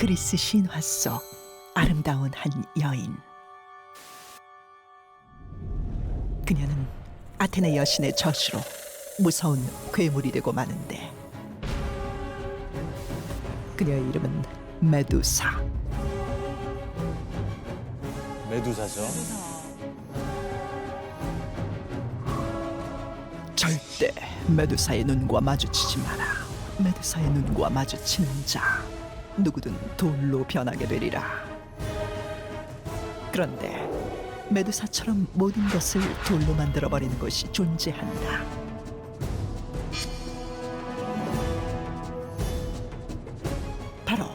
그리스 신화 속 아름다운 한 여인. 그녀는 아테네 여신의 저주로 무서운 괴물이 되고 마는데, 그녀의 이름은 메두사. 메두사죠. 절대 메두사의 눈과 마주치지 마라. 메두사의 눈과 마주치는 자 누구든 돌로 변하게 되리라. 그런데 메두사처럼 모든 것을 돌로 만들어버리는 것이 존재한다. 바로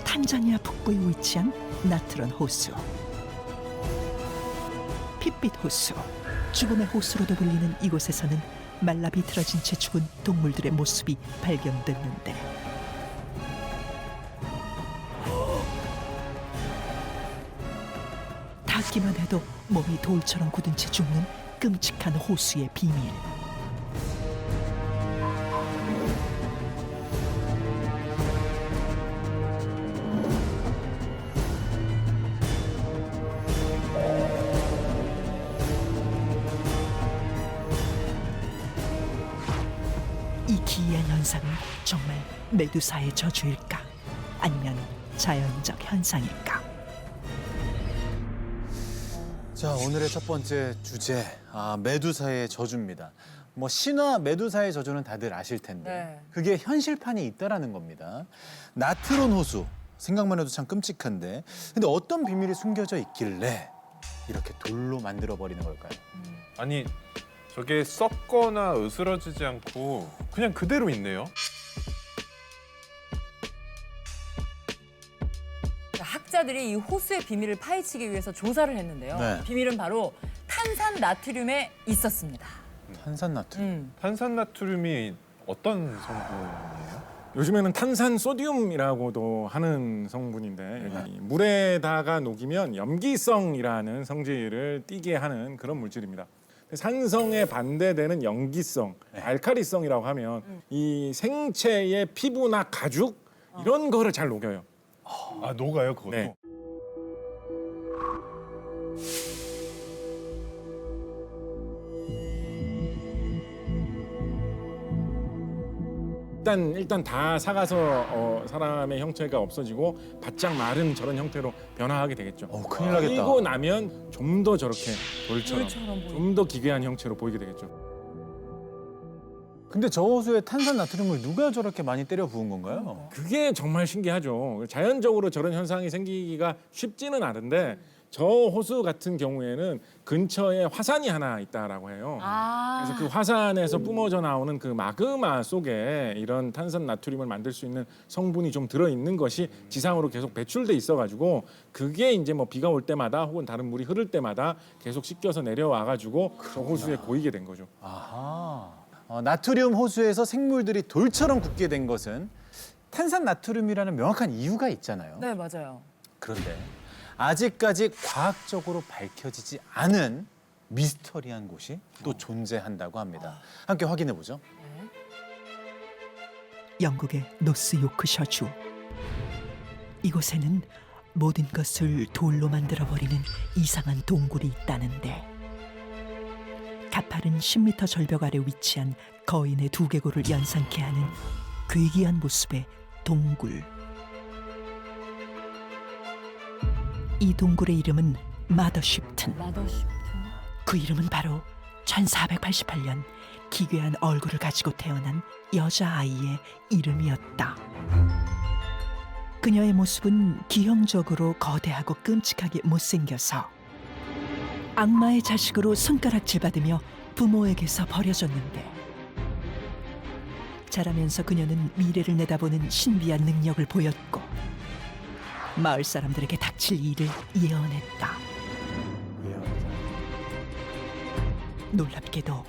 탄자니아 북부에 위치한 나트론 호수. 핏빛 호수, 죽음의 호수로도 불리는 이곳에서는 말라 비틀어진 채 죽은 동물들의 모습이 발견됐는데, 닿기만 해도 몸이 돌처럼 굳은 채 죽는 끔찍한 호수의 비밀. 이 기이한 현상은 정말 메두사의 저주일까? 아니면 자연적 현상일까? 자, 오늘의 첫 번째 주제, 메두사의 저주입니다. 뭐 신화 메두사의 저주는 다들 아실 텐데 네. 그게 현실판이 있다라는 겁니다. 나트론 호수, 생각만 해도 참 끔찍한데, 근데 어떤 비밀이 숨겨져 있길래 이렇게 돌로 만들어버리는 걸까요? 아니, 저게 썩거나 으스러지지 않고 그냥 그대로 있네요. 학자들이 이 호수의 비밀을 파헤치기 위해서 조사를 했는데요. 네. 비밀은 바로 탄산 나트륨에 있었습니다. 탄산나트륨. 탄산나트륨이 어떤 성분이에요? 요즘에는 탄산 소디움이라고도 하는 성분인데, 이 물에다가 녹이면 염기성이라는 성질을 띠게 하는 그런 물질입니다. 산성에 반대되는 염기성, 알카리성이라고 하면 이 생체의 피부나 가죽 이런 거를 잘 녹여요. 아, 녹아요, 그것도? 네. 일단 다 삭아서 사람의 형체가 없어지고 바짝 마른 저런 형태로 변화하게 되겠죠. 큰일 나겠다. 그리고 나면 좀 더 저렇게 돌처럼 돌처럼 좀 더 기괴한 형체로 보이게 되겠죠. 근데 저 호수에 탄산나트륨을 누가 저렇게 많이 때려 부은 건가요? 그게 정말 신기하죠. 자연적으로 저런 현상이 생기기가 쉽지는 않은데, 저 호수 같은 경우에는 근처에 화산이 하나 있다라고 해요. 그래서 그 화산에서 뿜어져 나오는 그 마그마 속에 이런 탄산 나트륨을 만들 수 있는 성분이 좀 들어 있는 것이 지상으로 계속 배출돼 있어가지고, 그게 이제 뭐 비가 올 때마다 혹은 다른 물이 흐를 때마다 계속 씻겨서 내려와가지고 저 호수에 고이게 된 거죠. 아하. 나트륨 호수에서 생물들이 돌처럼 굳게 된 것은 탄산나트륨이라는 명확한 이유가 있잖아요. 네, 맞아요. 그런데 아직까지 과학적으로 밝혀지지 않은 미스터리한 곳이 또 존재한다고 합니다. 함께 확인해 보죠. 영국의 노스 요크셔주. 이곳에는 모든 것을 돌로 만들어버리는 이상한 동굴이 있다는데, 가파른 10m 절벽 아래 위치한 거인의 두개골을 연상케 하는 괴기한 모습의 동굴. 이 동굴의 이름은 마더쉽튼. 마더쉽트. 그 이름은 바로 1488년 기괴한 얼굴을 가지고 태어난 여자아이의 이름이었다. 그녀의 모습은 기형적으로 거대하고 끔찍하게 못생겨서 악마의 자식으로 손가락질받으며 부모에게서 버려졌는데, 자라면서 그녀는 미래를 내다보는 신비한 능력을 보였고 마을 사람들에게 닥칠 일을 예언했다. 놀랍게도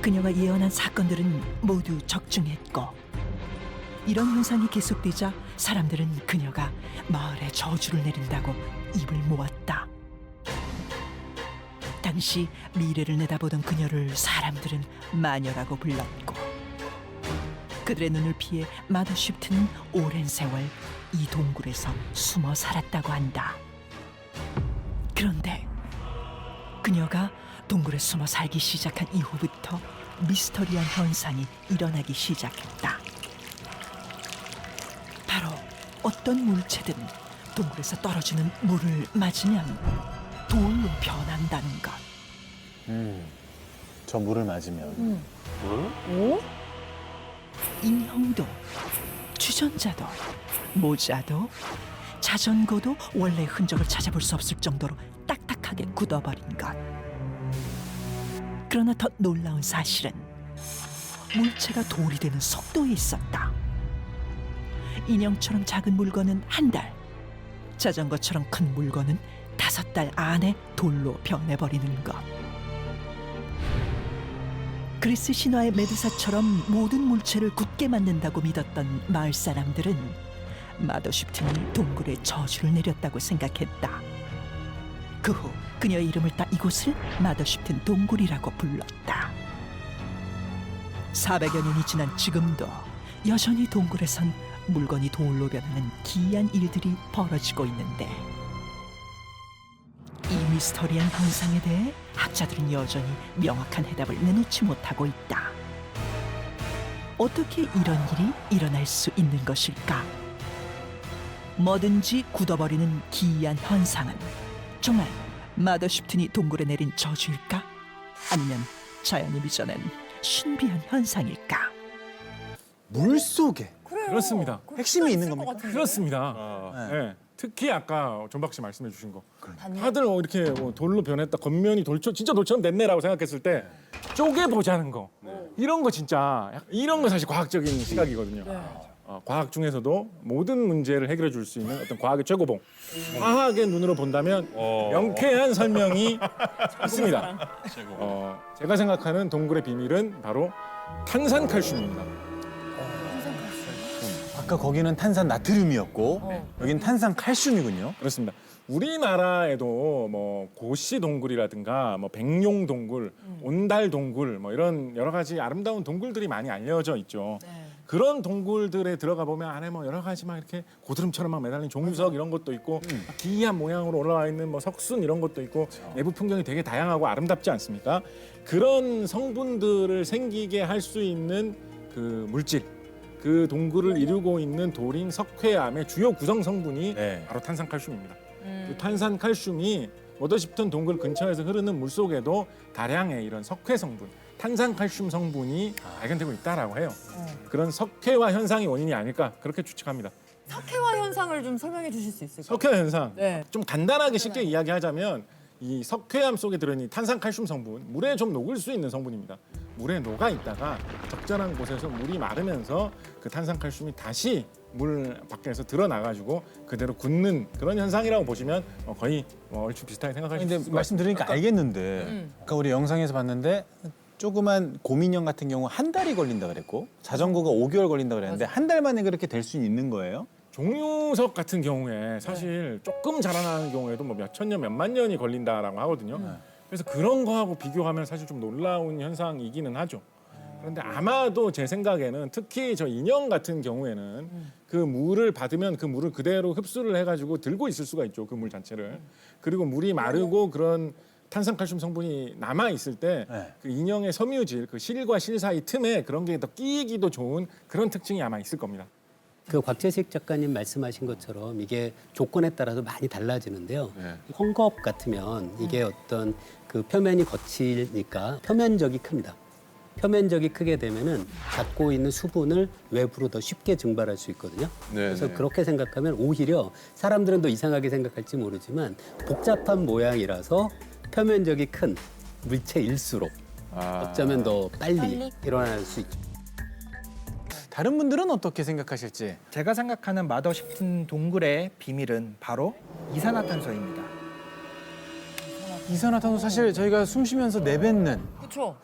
그녀가 예언한 사건들은 모두 적중했고, 이런 현상이 계속되자 사람들은 그녀가 마을에 저주를 내린다고 입을 모았다. 당시 미래를 내다보던 그녀를 사람들은 마녀라고 불렀고, 그들의 눈을 피해 마더쉽트는 오랜 세월 이 동굴에서 숨어 살았다고 한다. 그런데 그녀가 동굴에 숨어 살기 시작한 이후부터 미스터리한 현상이 일어나기 시작했다. 바로 어떤 물체든 동굴에서 떨어지는 물을 맞으면 돌로 변한다는 것. 저 물을 맞으면. 오? 인형도, 주전자도, 모자도, 자전거도 원래 흔적을 찾아볼 수 없을 정도로 딱딱하게 굳어버린 것. 그러나 더 놀라운 사실은 물체가 돌이 되는 속도에 있었다. 인형처럼 작은 물건은 한 달, 자전거처럼 큰 물건은 5달 안에 돌로 변해버리는 것. 그리스 신화의 메두사처럼 모든 물체를 굳게 만든다고 믿었던 마을 사람들은 마더쉽튼이 동굴에 저주를 내렸다고 생각했다. 그 후 그녀의 이름을 따 이곳을 마더쉽튼 동굴이라고 불렀다. 400여 년이 지난 지금도 여전히 동굴에선 물건이 돌로 변하는 기이한 일들이 벌어지고 있는데, 이 미스터리한 현상에 대해 학자들은 여전히 명확한 해답을 내놓지 못하고 있다. 어떻게 이런 일이 일어날 수 있는 것일까? 뭐든지 굳어버리는 기이한 현상은 정말 마더쉽튼이 동굴에 내린 저주일까? 아니면 자연이 빚어낸 신비한 현상일까? 물 속에 그래요. 그렇습니다. 핵심이 있는 있을 것 겁니까? 같은데. 그렇습니다. 아, 네. 특히 아까 존박 씨 말씀해 주신 거. 반면. 다들 이렇게 돌로 변했다, 겉면이 진짜 돌처럼 됐네라고 생각했을 때 쪼개 보자는 거, 이런 거 진짜 이런 거 사실 과학적인 시각이거든요. 과학 중에서도 모든 문제를 해결해 줄 수 있는 어떤 과학의 최고봉, 과학의 눈으로 본다면 명쾌한 설명이 있습니다. 제가 생각하는 동굴의 비밀은 바로 탄산칼슘입니다. 아까 거기는 탄산 나트륨이었고 여긴 탄산 칼슘이군요. 그렇습니다. 우리나라에도 뭐 고시 동굴이라든가 뭐 백룡 동굴, 온달 동굴 뭐 이런 여러 가지 아름다운 동굴들이 많이 알려져 있죠. 그런 동굴들에 들어가 보면 안에 뭐 여러 가지 막 이렇게 고드름처럼 막 매달린 종유석 이런 것도 있고 기이한 모양으로 올라와 있는 뭐 석순 이런 것도 있고 내부 풍경이 되게 다양하고 아름답지 않습니까? 그런 성분들을 생기게 할 수 있는 그 물질, 그 동굴을 이루고 있는 돌인 석회암의 주요 구성 성분이 네. 바로 탄산칼슘입니다. 그 탄산칼슘이 워더쉽튼 동굴 근처에서 흐르는 물 속에도 다량의 이런 석회 성분, 탄산칼슘 성분이 발견되고 있다라고 해요. 그런 석회화 현상이 원인이 아닐까 그렇게 추측합니다. 석회화 현상을 좀 설명해 주실 수 있을까요? 석회화 현상, 네. 좀 간단하게 쉽게 이야기하자면 이 석회암 속에 들어있는 탄산칼슘 성분, 물에 좀 녹을 수 있는 성분입니다. 물에 녹아 있다가 적절한 곳에서 물이 마르면서 그 탄산칼슘이 다시 물 밖에서 드러나가지고 그대로 굳는 그런 현상이라고 보시면 거의 얼추 비슷하게 생각하실 수 근데 있을 것 말씀 들으니까 알겠는데 아까 우리 영상에서 봤는데 조그만 곰인형 같은 경우 한 달이 걸린다 그랬고 자전거가 5개월 걸린다 그랬는데 한 달 만에 그렇게 될 수 있는 거예요? 종유석 같은 경우에 사실 조금 자라나는 경우에도 뭐 몇천 년, 몇만 년이 걸린다라고 하거든요. 그래서 그런 거하고 비교하면 사실 좀 놀라운 현상이기는 하죠. 그런데 아마도 제 생각에는 특히 저 인형 같은 경우에는 그 물을 받으면 그 물을 그대로 흡수를 해가지고 들고 있을 수가 있죠. 그 물 자체를. 그리고 물이 마르고 그런 탄산칼슘 성분이 남아 있을 때 그 인형의 섬유질, 그 실과 실 사이 틈에 그런 게 더 끼이기도 좋은 그런 특징이 아마 있을 겁니다. 그 곽재식 작가님 말씀하신 것처럼 이게 조건에 따라서 많이 달라지는데요. 헝겊 같으면 이게 어떤 그 표면이 거치니까 표면적이 큽니다. 표면적이 크게 되면은 갖고 있는 수분을 외부로 더 쉽게 증발할 수 있거든요. 그래서 그렇게 생각하면 오히려 사람들은 더 이상하게 생각할지 모르지만 복잡한 모양이라서 표면적이 큰 물체일수록 어쩌면 더 빨리 일어날 수 있죠. 다른 분들은 어떻게 생각하실지. 제가 생각하는 마더쉽튼 동굴의 비밀은 바로 이산화탄소입니다. 이산화탄소 사실 저희가 숨 쉬면서 내뱉는 그렇죠.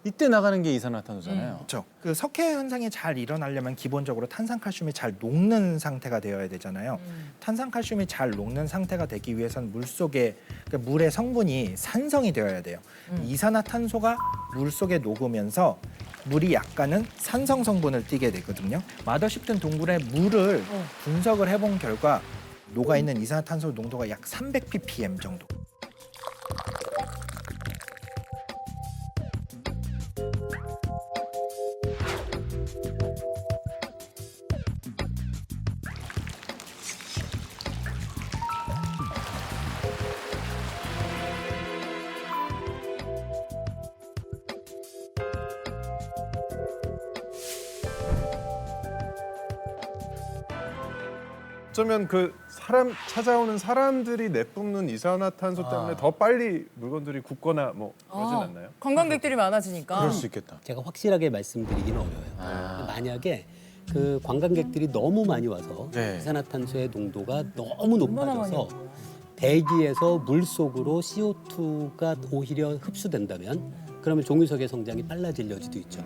이때 나가는 게 이산화탄소잖아요. 그렇죠. 그 석회 현상이 잘 일어나려면 기본적으로 탄산칼슘이 잘 녹는 상태가 되어야 되잖아요. 탄산칼슘이 잘 녹는 상태가 되기 위해선 물 속에 그러니까 물의 성분이 산성이 되어야 돼요. 이산화탄소가 물 속에 녹으면서 물이 약간은 산성 성분을 띠게 되거든요. 마더십튼 동굴의 물을 분석을 해본 결과 녹아있는 이산화탄소 농도가 약 300ppm 정도. 어쩌면 그 사람 찾아오는 사람들이 내뿜는 이산화탄소 때문에 더 빨리 물건들이 굳거나 뭐 그러진 않나요? 관광객들이 많아지니까. 그럴 수 있겠다. 제가 확실하게 말씀드리기는 어려워요. 만약에 그 관광객들이 너무 많이 와서 네. 이산화탄소의 농도가 너무 얼마나 많이 높아져서 대기에서 물 속으로 CO2가 오히려 흡수된다면 그러면 종유석의 성장이 빨라질 여지도 있죠.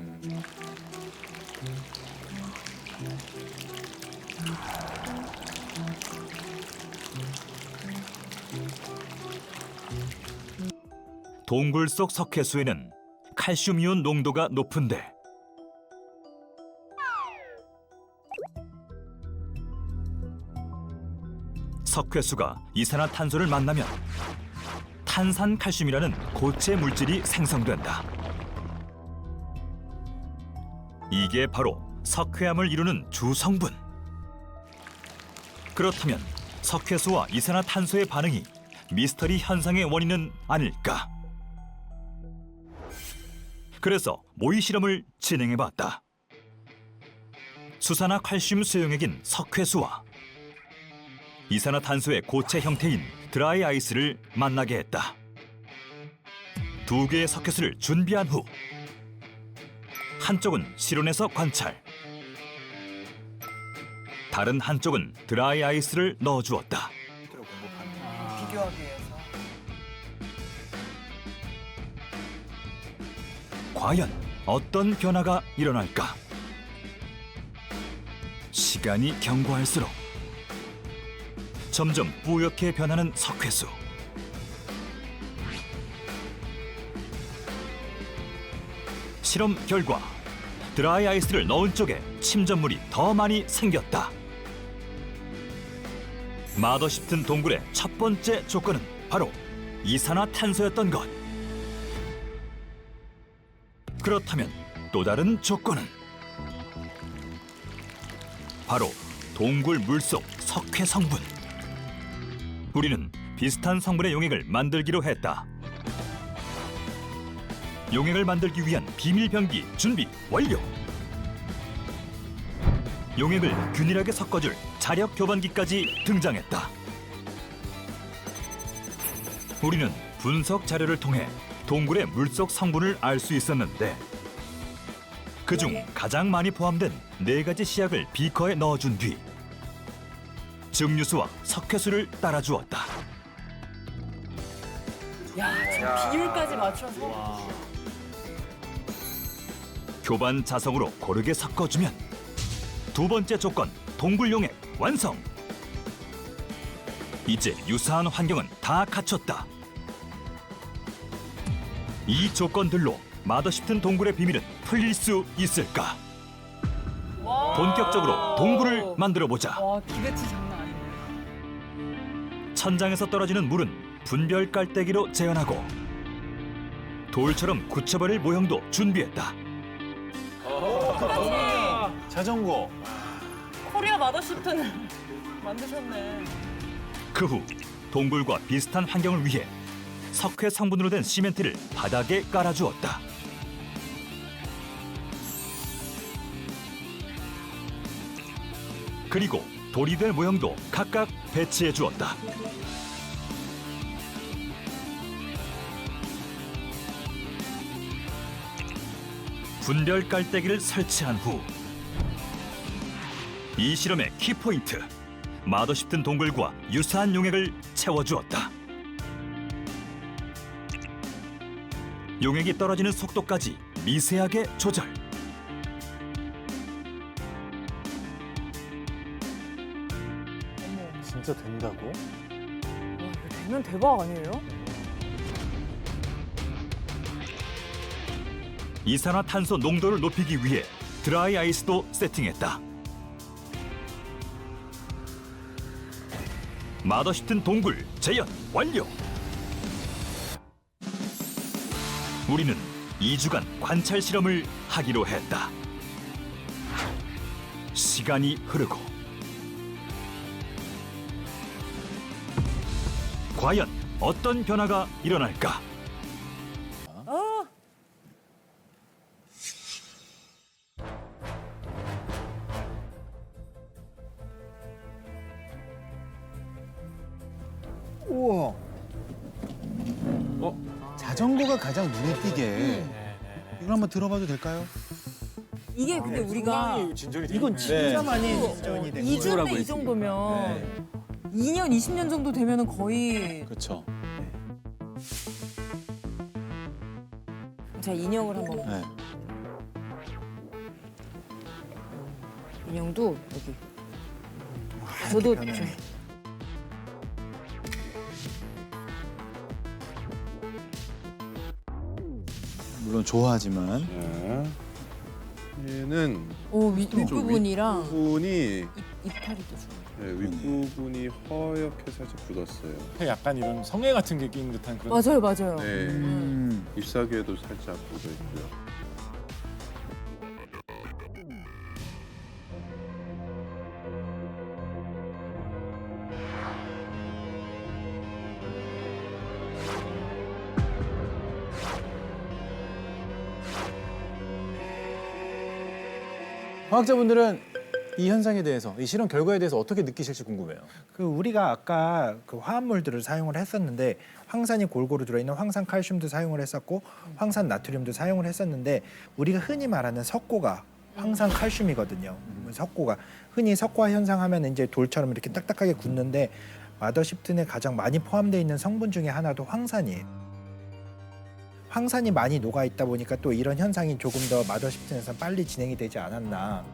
동굴 속 석회수에는 칼슘이온 농도가 높은데 석회수가 이산화탄소를 만나면 탄산칼슘이라는 고체 물질이 생성된다. 이게 바로 석회암을 이루는 주성분. 그렇다면 석회수와 이산화탄소의 반응이 미스터리 현상의 원인은 아닐까? 그래서 모의 실험을 진행해봤다. 수산화 칼슘 수용액인 석회수와 이산화탄소의 고체 형태인 드라이 아이스를 만나게 했다. 두 개의 석회수를 준비한 후 한쪽은 실온에서 관찰, 다른 한쪽은 드라이 아이스를 넣어주었다. 비교하기 위해서. 과연 어떤 변화가 일어날까? 시간이 경과할수록 점점 뿌옇게 변하는 석회수. 실험 결과 드라이 아이스를 넣은 쪽에 침전물이 더 많이 생겼다. 마더십튼 동굴의 첫 번째 조건은 바로 이산화탄소였던 것. 그렇다면 또 다른 조건은 바로 동굴 물속 석회 성분. 우리는 비슷한 성분의 용액을 만들기로 했다. 용액을 만들기 위한 비밀 병기 준비 완료. 용액을 균일하게 섞어줄 자력 교반기까지 등장했다. 우리는 분석 자료를 통해 동굴의 물속 성분을 알 수 있었는데 그중 가장 많이 포함된 4가지 시약을 비커에 넣어준 뒤 증류수와 석회수를 따라주었다. 야, 저 비율까지 맞춰서. 교반 자성으로 고르게 섞어주면 두 번째 조건 동굴 용액 완성. 이제 유사한 환경은 다 갖췄다. 이 조건들로 마더십튼 동굴의 비밀은 풀릴 수 있을까? 본격적으로 동굴을 만들어보자. 와, 기대치 장난 아니네. 천장에서 떨어지는 물은 분별 깔때기로 재현하고 돌처럼 굳혀버릴 모형도 준비했다. 자전거. 코리아 마더십튼을 만드셨네. 그 후 동굴과 비슷한 환경을 위해 석회 성분으로 된 시멘트를 바닥에 깔아주었다. 그리고 돌이 될 모형도 각각 배치해 주었다. 분별 깔때기를 설치한 후 이 실험의 키포인트, 마더십튼 동굴과 유사한 용액을 채워주었다. 용액이 떨어지는 속도까지 미세하게 조절. 진짜 된다고? 와, 이거 되면 대박 아니에요? 이산화탄소 농도를 높이기 위해 드라이 아이스도 세팅했다. 마더쉽튼 동굴 재현 완료. 우리는 2주간 관찰 실험을 하기로 했다. 시간이 흐르고 과연 어떤 변화가 일어날까? 우와. 자전거가 가장 눈에 띄게 이걸 한번 들어봐도 될까요? 이게 근데 우리가 진전이 이건 진짜 많이 또 지원이 된 2주인데 이 정도면 2년, 20년 정도 되면은 거의 그렇죠. 자 인형을 한번 네. 인형도 여기 저도 물론 좋아하지만 얘는 윗부분이랑 부분이 이파리도 좀 윗부분이 허옇게 살짝 굳었어요. 약간 이런 성에 같은 게 낀 듯한 그런. 맞아요, 맞아요. 네. 잎사귀에도 살짝 묻어 있고요. 과학자분들은 이 현상에 대해서, 이 실험 결과에 대해서 어떻게 느끼실지 궁금해요. 그 우리가 아까 그 화합물들을 사용을 했었는데 황산이 골고루 들어있는 황산 칼슘도 사용을 했었고 황산 나트륨도 사용을 했었는데 우리가 흔히 말하는 석고가 황산 칼슘이거든요. 석고가 흔히 석화 현상 하면 이제 돌처럼 이렇게 딱딱하게 굳는데 마더십튼에 가장 많이 포함되어 있는 성분 중에 하나도 황산이에요. 황산이 많이 녹아 있다 보니까 또 이런 현상이 조금 더 마더십튼에서 빨리 진행이 되지 않았나.